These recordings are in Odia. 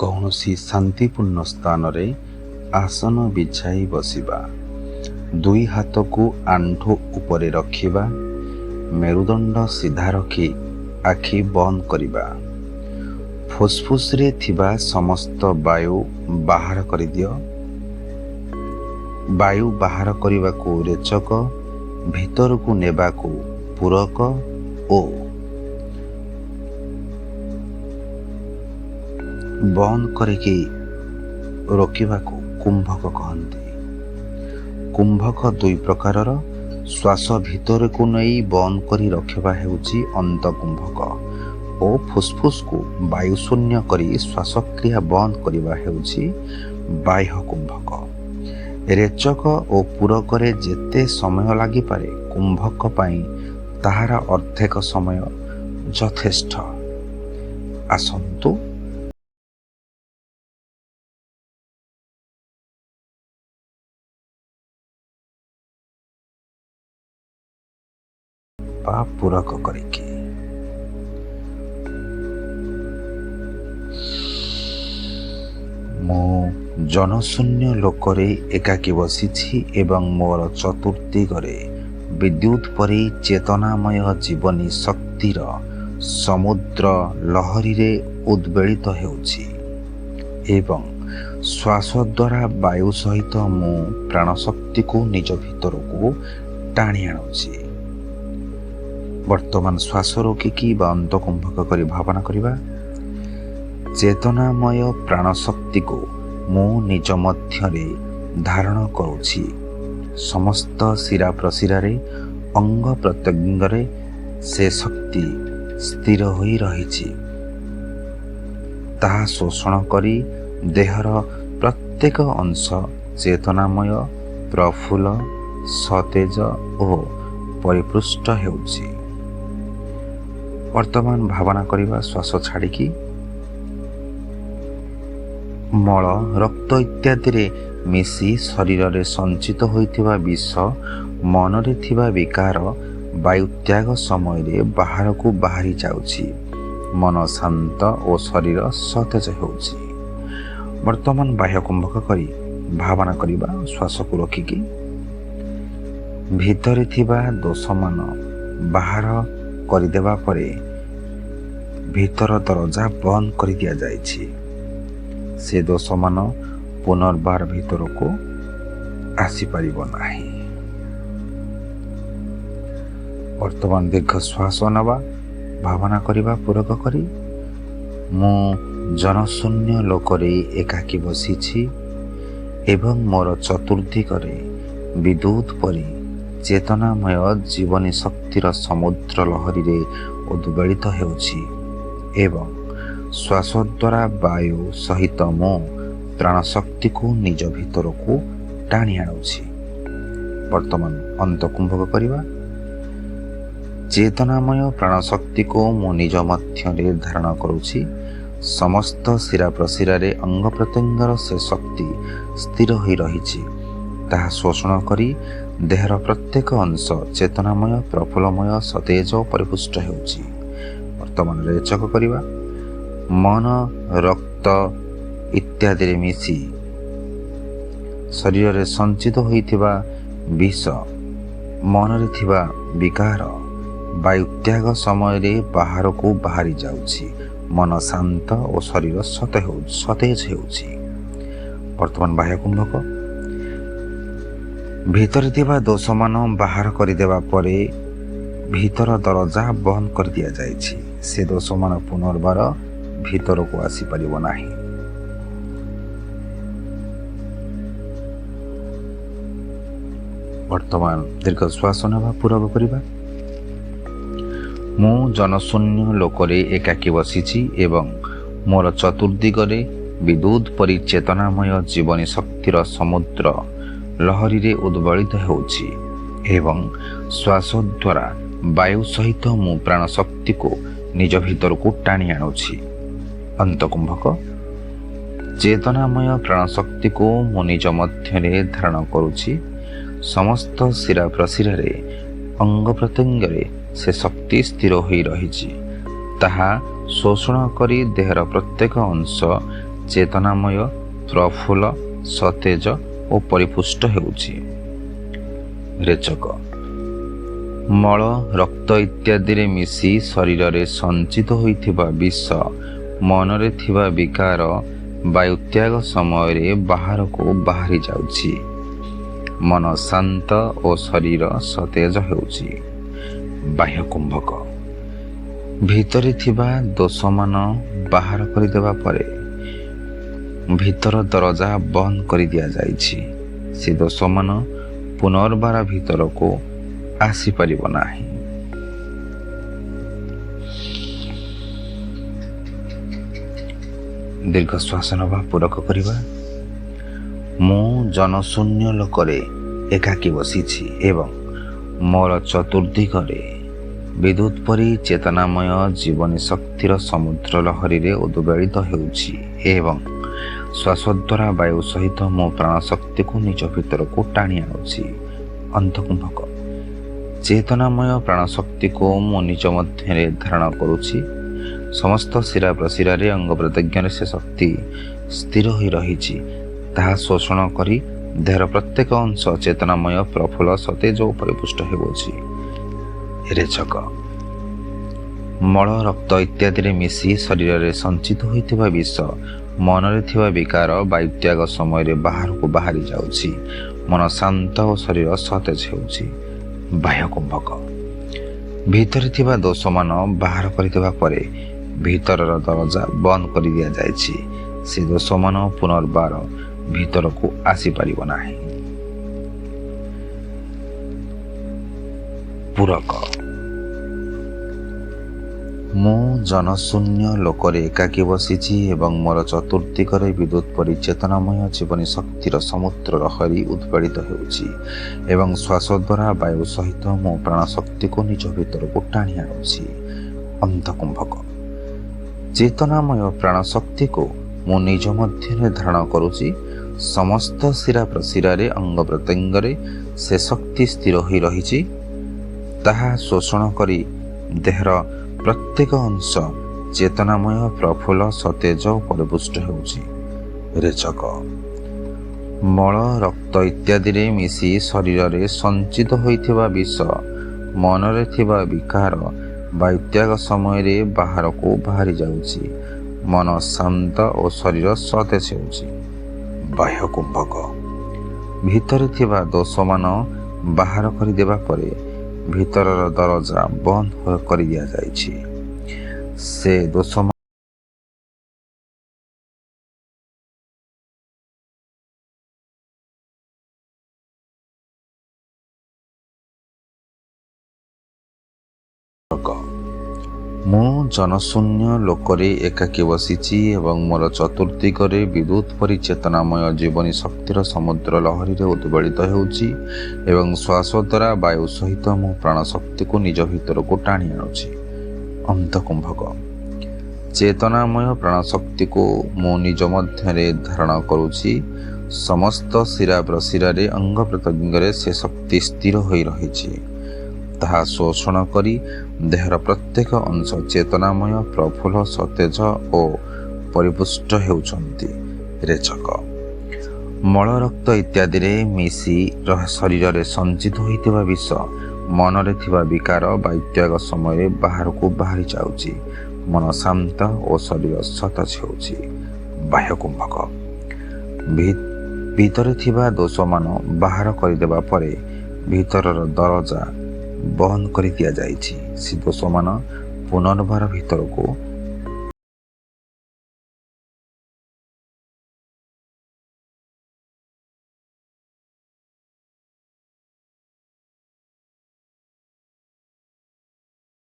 କୌଣସି ଶାନ୍ତିପୂର୍ଣ୍ଣ ସ୍ଥାନରେ ଆସନ ବିଛାଇ ବସିବା। ଦୁଇ ହାତକୁ ଆଣ୍ଠୁ ଉପରେ ରଖିବା। ମେରୁଦଣ୍ଡ ସିଧା ରଖି ଆଖି ବନ୍ଦ କରିବା। ଫୁସଫୁସରେ ଥିବା ସମସ୍ତ ବାୟୁ ବାହାର କରିଦିଅ। ବାୟୁ ବାହାର କରିବାକୁ ରେଚକ, ଭିତରକୁ ନେବାକୁ ପୂରକ ଓ ବନ୍ଦ କରିକି ରୋକିବାକୁ କୁମ୍ଭକ କହନ୍ତି। କୁମ୍ଭକ ଦୁଇ ପ୍ରକାରର। ଶ୍ୱାସ ଭିତରକୁ ନେଇ ବନ୍ଦ କରି ରଖିବା ହେଉଛି ଅନ୍ତକୁମ୍ଭକ ଓ ଫୁସଫୁସକୁ ବାୟୁ ଶୂନ୍ୟ କରି ଶ୍ୱାସକ୍ରିୟା ବନ୍ଦ କରିବା ହେଉଛି ବାହ୍ୟ କୁମ୍ଭକ। ରେଚକ ଓ ପୂରକରେ ଯେତେ ସମୟ ଲାଗିପାରେ, କୁମ୍ଭକ ପାଇଁ ତାହାର ଅର୍ଦ୍ଧେକ ସମୟ ଯଥେଷ୍ଟ। ଆସନ୍ତୁ ବା ପୂରକ କରିକି ମୁଁ ଜନଶୂନ୍ୟ ଲୋକରେ ଏକାକୀ ବସିଛି ଏବଂ ମୋର ଚତୁର୍ଦିଗରେ ବିଦ୍ୟୁତ୍ ପରି ଚେତନାମୟ ଜୀବନୀ ଶକ୍ତିର ସମୁଦ୍ର ଲହରୀରେ ଉଦ୍ବେଳିତ ହେଉଛି ଏବଂ ଶ୍ୱାସ ଦ୍ୱାରା ବାୟୁ ସହିତ ମୁଁ ପ୍ରାଣଶକ୍ତିକୁ ନିଜ ଭିତରକୁ ଟାଣି ଆଣୁଛି। ବର୍ତ୍ତମାନ ଶ୍ୱାସ ରୋକିକି ବା ଅନ୍ତକୁମ୍ଭକ କରି ଭାବନା କରିବା। ଚେତନାମୟ ପ୍ରାଣଶକ୍ତିକୁ ମୁଁ ନିଜ ମଧ୍ୟରେ ଧାରଣ କରୁଛି। ସମସ୍ତ ଶିରା ପ୍ରଶିରାରେ, ଅଙ୍ଗ ପ୍ରତ୍ୟଙ୍ଗରେ ସେ ଶକ୍ତି ସ୍ଥିର ହୋଇ ରହିଛି। ତାହା ଶୋଷଣ କରି ଦେହର ପ୍ରତ୍ୟେକ ଅଂଶ ଚେତନାମୟ, ପ୍ରଫୁଲ୍ଲ, ସତେଜ ଓ ପରିପୃଷ୍ଟ ହେଉଛି। ବର୍ତ୍ତମାନ ଭାବନା କରିବା ଶ୍ୱାସ ଛାଡ଼ିକି ମଳ, ରକ୍ତ ଇତ୍ୟାଦିରେ ମିଶି ଶରୀରରେ ସଞ୍ଚିତ ହୋଇଥିବା ବିଷ, ମନରେ ଥିବା ବିକାର ବାୟୁତ୍ୟାଗ ସମୟରେ ବାହାରକୁ ବାହାରି ଯାଉଛି। ମନ ଶାନ୍ତ ଓ ଶରୀର ସତେଜ ହେଉଛି। ବର୍ତ୍ତମାନ ବାହ୍ୟ କୁମ୍ଭକ କରି ଭାବନା କରିବା ଶ୍ୱାସକୁ ରଖିକି ଭିତରେ ଥିବା ଦୋଷମାନ ବାହାର କରିଦେବା ପରେ ଭିତର ଦରଜା ବନ୍ଦ କରି ଦିଆଯାଇଛି। ସେ ଦୋଷମାନ ପୁନର୍ବାର ଭିତରକୁ ଆସିପାରିବ ନାହିଁ। ବର୍ତ୍ତମାନ ଦୀର୍ଘ ଶ୍ୱାସ ନେବା, ଭାବନା କରିବା ପୂରକ କରି ମୁଁ ଜନଶୂନ୍ୟ ଲୋକରେ ଏକାକୀ ବସିଛି ଏବଂ ମୋର ଚତୁର୍ଦିଗରେ ବିଦ୍ୟୁତ୍ ପରି ଚେତନାମୟ ଜୀବନୀ ଶକ୍ତିର ସମୁଦ୍ର ଲହରୀରେ ଉଦ୍ବେଳିତ ହେଉଛି ଏବଂ ଶ୍ୱାସ ଦ୍ୱାରା ବାୟୁ ସହିତ ମୁଁ ପ୍ରାଣଶକ୍ତିକୁ ନିଜ ଭିତରକୁ ଟାଣି ଆଣୁଛି। ବର୍ତ୍ତମାନ ଅନ୍ତକୁମ୍ଭକ କରିବା। ଚେତନାମୟ ପ୍ରାଣଶକ୍ତିକୁ ମୁଁ ନିଜ ମଧ୍ୟରେ ଧାରଣ କରୁଛି। ସମସ୍ତ ଶିରା ପ୍ରଶିରାରେ, ଅଙ୍ଗ ପ୍ରତ୍ୟଙ୍ଗର ସେ ଶକ୍ତି ସ୍ଥିର ହୋଇ ରହିଛି। ତାହା ଶୋଷଣ କରି ଦେହର ପ୍ରତ୍ୟେକ ଅଂଶ ଚେତନାମୟ, ପ୍ରଫୁଲ୍ଲମୟ, ସତେଜ ଓ ପରିପୁଷ୍ଟ ହେଉଛି। ବର୍ତ୍ତମାନ ରେଚକ କରିବା। ମନ, ରକ୍ତ ଇତ୍ୟାଦିରେ ମିଶି ଶରୀରରେ ସଞ୍ଚିତ ହୋଇଥିବା ବିଷ, ମନରେ ଥିବା ବିକାର ବାୟୁତ୍ୟାଗ ସମୟରେ ବାହାରକୁ ବାହାରି ଯାଉଛି। ମନ ଶାନ୍ତ ଓ ଶରୀର ସତେଜ ହେଉଛି। ବର୍ତ୍ତମାନ ବାହ୍ୟ କୁମ୍ଭକ। ଭିତରେ ଥିବା ଦୋଷମାନ ବାହାର କରିଦେବା ପରେ ଭିତର ଦରଜା ବନ୍ଦ କରି ଦିଆଯାଇଛି। ସେ ଦୋଷମାନ ପୁନର୍ବାର ଭିତରକୁ ଆସିପାରିବ ନାହିଁ। ବର୍ତ୍ତମାନ ଦୀର୍ଘ ଶ୍ୱାସ ନେବା ପୂରକ କରିବା। ମୁଁ ଜନଶୂନ୍ୟ ଲୋକରେ ଏକାକୀ ବସିଛି ଏବଂ ମୋର ଚତୁର୍ଦିଗରେ ବିଦ୍ୟୁତ୍ ପରି ଚେତନାମୟ ଜୀବନୀ ଶକ୍ତିର ସମୁଦ୍ର ଲହରୀରେ ଉଦ୍ବେଳିତ ହେଉଛି ଏବଂ ଶ୍ୱାସ ଦ୍ୱାରା ବାୟୁ ସହିତ ମୁଁ ପ୍ରାଣଶକ୍ତିକୁ ନିଜ ଭିତରକୁ ଟାଣି ଆଣୁଛି। ଅନ୍ତକୁମ୍ଭକ। ଚେତନାମୟ ପ୍ରାଣଶକ୍ତିକୁ ମୁଁ ନିଜ ମଧ୍ୟରେ ଧାରଣ କରୁଛି। ସମସ୍ତ ଶିରା ପ୍ରଶିରାରେ, ଅଙ୍ଗ ପ୍ରତ୍ୟଙ୍ଗରେ ସେ ଶକ୍ତି ସ୍ଥିର ହୋଇ ରହିଛି। ତାହା ଶୋଷଣ କରି ଦେହର ପ୍ରତ୍ୟେକ ଅଂଶ ଚେତନାମୟ, ପ୍ରଫୁଲ୍ଲ, ସତେଜ ଓ ପରିପୁଷ୍ଟ ହେଉଛି। ରେଚକ ମଳ, ରକ୍ତ ଇତ୍ୟାଦିରେ ମିଶି ଶରୀରରେ ସଞ୍ଚିତ ହୋଇଥିବା ବିଷ ମନରେ ଥିବା ବିକାର ବାୟୁତ୍ୟାଗ ସମୟରେ ବାହାରକୁ ବାହାରି ଯାଉଛି। ମନ ଶାନ୍ତ ଓ ଶରୀର ସତେଜ ହେଉଛି। ବାହ୍ୟ କୁମ୍ଭକ ଭିତରେ ଥିବା ଦୋଷମାନ ବାହାର କରିଦେବା ପରେ ଭିତର ଦରଜା ବନ୍ଦ କରି ଦିଆଯାଇଛି। ସେ ଦୋଷମାନ ପୁନର୍ବାର ଭିତରକୁ ଆସିପାରିବ ନାହିଁ। ଦୀର୍ଘ ଶ୍ୱାସ ନେବା, ପୂରକ କରିବା। ମୁଁ ଜନଶୂନ୍ୟ ଲୋକରେ ଏକାକୀ ବସିଛି ଏବଂ ମୋର ଚତୁର୍ଦିଗରେ ବିଦ୍ୟୁତ୍ ପରି ଚେତନାମୟ ଜୀବନୀ ଶକ୍ତିର ସମୁଦ୍ର ଲହରୀରେ ଉଦ୍ବେଳିତ ହେଉଛି ଏବଂ ଶ୍ୱାସ ଦ୍ୱାରା ବାୟୁ ସହିତ ମୋ ପ୍ରାଣଶକ୍ତିକୁ ନିଜ ଭିତରକୁ ଟାଣି ଆଣୁଛି। ଅନ୍ତକୁମ୍ଭକ ଚେତନାମୟ ପ୍ରାଣଶକ୍ତିକୁ ମୁଁ ନିଜ ମଧ୍ୟରେ ଧାରଣ କରୁଛି। ସମସ୍ତ ଶିରା ପ୍ରଶିରାରେ ଅଙ୍ଗ ପ୍ରତ୍ୟଙ୍ଗରେ ସେ ଶକ୍ତି ସ୍ଥିର ହୋଇ ରହିଛି। ତାହା ଶୋଷଣ କରି ଦେହର ପ୍ରତ୍ୟେକ ଅଂଶ ଚେତନାମୟ, ପ୍ରଫୁଲ୍ଲ, ସତେଜ ଓ ପରିପୁଷ୍ଟ ହେଉଅଛି। ରେଚକ ମଳ, ରକ୍ତ ଇତ୍ୟାଦିରେ ମିଶି ଶରୀରରେ ସଞ୍ଚିତ ହୋଇଥିବା ବିଷ ମନରେ ଥିବା ବିକାର ବାୟୁତ୍ୟାଗ ସମୟରେ ବାହାରକୁ ବାହାରି ଯାଉଛି। ମନ ଶାନ୍ତ ଓ ଶରୀର ସତେଜ ହେଉଛି। ବାହ୍ୟ କୁମ୍ଭକ ଭିତରେ ଥିବା ଦୋଷମାନ ବାହାର କରିଦେବା ପରେ ଭିତରର ଦରଜା ବନ୍ଦ କରି ଦିଆଯାଇଛି। ସେ ଦୋଷମାନ ପୁନର୍ବାର ଭିତରକୁ ଆସିପାରିବ ନାହିଁ। ପୂରକ ମୁଁ ଜନଶୂନ୍ୟ ଲୋକରେ ଏକାକୀ ବସିଛି ଏବଂ ମୋର ଚତୁର୍ଦିଗରେ ବିଦ୍ୟୁତ୍ ପରି ଚେତନାମୟ ଜୀବନୀ ଶକ୍ତିର ସମୁଦ୍ର ଲହରୀ ଉଦ୍ବେଳିତ ହେଉଛି ଏବଂ ଶ୍ୱାସ ଦ୍ୱାରା ବାୟୁ ସହିତ ମୋ ପ୍ରାଣଶକ୍ତିକୁ ନିଜ ଭିତରକୁ ଟାଣି ଆଣୁଛି। ଅନ୍ତକୁମ୍ଭକ ଚେତନାମୟ ପ୍ରାଣଶକ୍ତିକୁ ମୁଁ ନିଜ ମଧ୍ୟରେ ଧାରଣ କରୁଛି। ସମସ୍ତ ଶିରା ପ୍ରଶିରାରେ ଅଙ୍ଗ ପ୍ରତ୍ୟଙ୍ଗରେ ସେ ଶକ୍ତି ସ୍ଥିର ହୋଇ ରହିଛି। ତାହା ଶୋଷଣ କରି ଦେହର ପ୍ରତ୍ୟେକ ଅଂଶ ଚେତନାମୟ, ପ୍ରଫୁଲ୍ଲ, ସତେଜ ଓ ପରିପୁଷ୍ଟ ହେଉଛି। ରେଚକ ମଳ, ରକ୍ତ ଇତ୍ୟାଦିରେ ମିଶି ଶରୀରରେ ସଞ୍ଚିତ ହୋଇଥିବା ବିଷ ମନରେ ଥିବା ବିକାର ବାୟୁତ୍ୟାଗ ସମୟରେ ବାହାରକୁ ବାହାରି ଯାଉଛି। ମନ ଶାନ୍ତ ଓ ଶରୀର ସତେଜ ହେଉଛି। ବାହ୍ୟ କୁମ୍ଭକ ଭିତରେ ଥିବା ଦୋଷମାନ ବାହାର କରିଦେବା ପରେ ଭିତରର ଦରଜା ବନ୍ଦ କରି ଦିଆଯାଇଛି। ସେ ଦୋଷମାନ ମୁଁ ଜନଶୂନ୍ୟ ଲୋକରେ ଏକାକୀ ବସିଛି ଏବଂ ମୋର ଚତୁର୍ଦିଗରେ ବିଦ୍ୟୁତ୍ ପରି ଚେତନାମୟ ଜୀବନୀ ଶକ୍ତିର ସମୁଦ୍ର ଲହରୀରେ ଉଦ୍ବେଳିତ ହେଉଛି ଏବଂ ଶ୍ୱାସ ଦ୍ୱାରା ବାୟୁ ସହିତ ମୁଁ ପ୍ରାଣଶକ୍ତିକୁ ନିଜ ଭିତରକୁ ଟାଣି ଆଣୁଛି। ଅନ୍ତକୁମ୍ଭକ ଚେତନାମୟ ପ୍ରାଣଶକ୍ତିକୁ ମୁଁ ନିଜ ମଧ୍ୟରେ ଧାରଣ କରୁଛି। ସମସ୍ତ ଶିରା ପ୍ରଶିରାରେ ଅଙ୍ଗ ପ୍ରତ୍ୟଙ୍ଗରେ ସେ ଶକ୍ତି ସ୍ଥିର ହୋଇ ରହିଛି। ତାହା ଶୋଷଣ କରି ଦେହର ପ୍ରତ୍ୟେକ ଅଂଶ ଚେତନାମୟ, ପ୍ରଫୁଲ୍ଲ, ସତେଜ ଓ ପରିପୁଷ୍ଟ ହେଉଛନ୍ତି। ରେଚକ ମଳ, ରକ୍ତ ଇତ୍ୟାଦିରେ ମିଶି ଶରୀରରେ ସଞ୍ଚିତ ହୋଇଥିବା ବିଷ ମନରେ ଥିବା ବିକାର ବାୟୁତ୍ୟାଗ ସମୟରେ ବାହାରକୁ ବାହାରି ଯାଉଛି। ମନ ଶାନ୍ତ ଓ ଶରୀର ସତେଜ ହେଉଛି। ବାହ୍ୟ କୁମ୍ଭକ ଭିତରେ ଥିବା ଦୋଷମାନ ବାହାର କରିଦେବା ପରେ ଭିତରର ଦରଜା ବନ୍ଦ କରି ଦିଆଯାଇଛି। ସେ ଦୋଷମାନ ପୁନର୍ବାର ଭିତରକୁ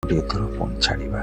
ଗୋଟିଏ ଥର ପୁଣି ଛାଡ଼ିବା।